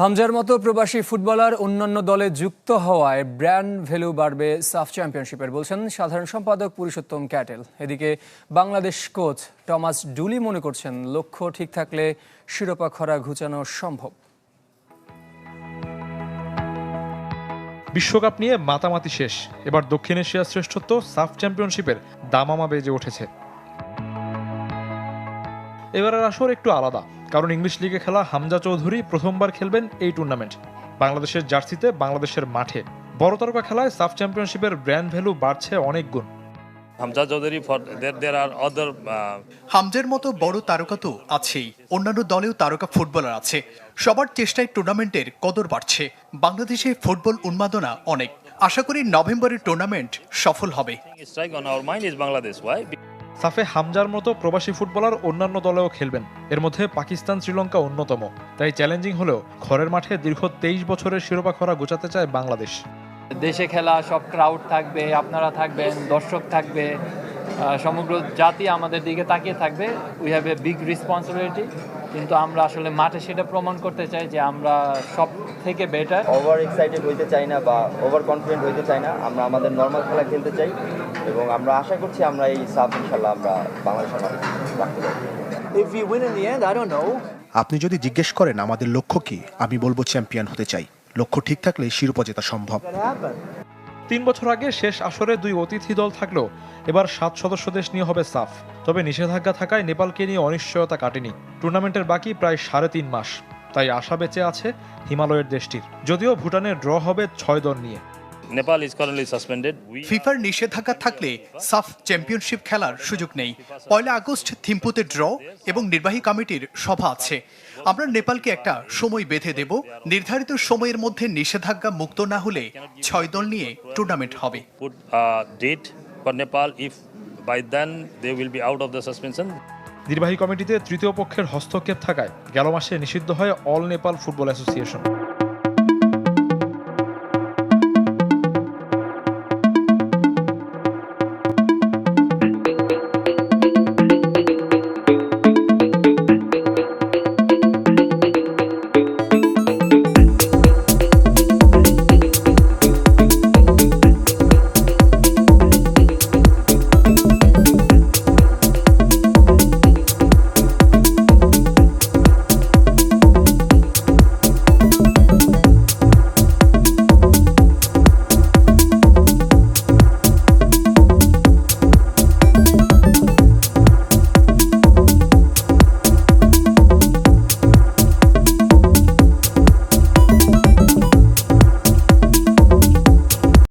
হামজার মতো প্রবাসী ফুটবলার অন্যান্য দলে যুক্ত হওয়ায় ব্র্যান্ড ভ্যালু বাড়বে সাফ চ্যাম্পিয়নশিপের, বলছেন সাধারণ সম্পাদক পুরুষোত্তম ক্যাটেল। এদিকে বাংলাদেশ কোচ টমাস ডুলি মনে করছেন, লক্ষ্য ঠিক থাকলে শিরোপা খরা ঘুচানো সম্ভব। বিশ্বকাপ নিয়ে মাতামাতি শেষ, এবার দক্ষিণ এশিয়ার শ্রেষ্ঠত্ব সাফ চ্যাম্পিয়নশিপের দামামা বেজে উঠেছে। এবারের আসর একটু আলাদা, কারণ ইংলিশ লিগে খেলা হামজা চৌধুরী প্রথমবার খেলবেন এই টুর্নামেন্ট। বাংলাদেশের জার্সিতে, বাংলাদেশের মাঠে বড় তারকা খেলায় সাফ চ্যাম্পিয়নশিপের ব্র্যান্ড ভ্যালু বাড়ছে অনেক গুণ। হামজার মতো বড় তারকা তো আছেই, অন্যান্য দলেও তারকা ফুটবলার আছে। সবার চেষ্টায় টুর্নামেন্টের কদর বাড়ছে। বাংলাদেশে ফুটবল উন্মাদনা অনেক। আশা করি নভেম্বরের টুর্নামেন্ট সফল হবে। সাফে হামজার মতো প্রবাসী ফুটবলার অন্যান্য দলেও খেলবেন, এর মধ্যে পাকিস্তান, শ্রীলঙ্কা অন্যতম। তাই চ্যালেঞ্জিং হলেও ঘরের মাঠে দীর্ঘ 23 বছরের শিরোপা খরা ঘোচাতে চায় বাংলাদেশ। দেশে খেলা, সব ক্রাউড থাকবে, আপনারা থাকবেন, দর্শক থাকবে, সমগ্র জাতি আমাদের দিকে তাকিয়ে থাকবে। We have a big responsibility, কিন্তু আমরা আসলে মাঠে সেটা প্রমাণ করতে চাই যে আমরা সব থেকে বেটার। ওভার এক্সাইটেড হইতে চাই না বা ওভার কনফিডেন্ট হইতে চাই না, আমরা আমাদের নর্মাল খেলা খেলতে চাই এবং আমরা আশা করছি আমরা এই সাফ ইনশাল্লাহ আমরা বাংলাদেশের মাঠে রাখতে পারবো। If we win in the end, I don't know. আপনি যদি জিজ্ঞেস করেন আমাদের লক্ষ্য কি, আমি বলবো চ্যাম্পিয়ন হতে চাই। লক্ষ্য ঠিক থাকলে শিরোপা জেতা সম্ভব। 3 বছর আগে শেষ আসরে 2 অতিথি দল থাকলেও এবার 7 সদস্য দেশ নিয়ে হবে সাফ। তবে নিষেধাজ্ঞা থাকায় নেপালকে নিয়ে অনিশ্চয়তা কাটেনি। টুর্নামেন্টের বাকি প্রায় 3.5 মাস, তাই আশা বেঁচে আছে হিমালয়ের দেশটির। যদিও ভুটানের ড্র হবে 6 দল নিয়ে। Nepal is currently suspended. ফিফার নিষেধাজ্ঞা থাকলে সাফ চ্যাম্পিয়নশিপ খেলার সুযোগ নেই। 1 আগস্ট থিম্পুতে ড্র এবং নির্বাহী কমিটির সভা আছে। আমরা নেপালকে একটা সময় বেঁধে দেব। নির্ধারিত সময়ের মধ্যে নিষেধাজ্ঞা মুক্ত না হলে 6 দল নিয়ে টুর্নামেন্ট হবে। Put a date for Nepal if by then they will be out of the suspension. নির্বাহী কমিটিতে তৃতীয় পক্ষের হস্তক্ষেপ থাকায় গেল মাসে নিষিদ্ধ হয় অল নেপাল ফুটবল অ্যাসোসিয়েশন।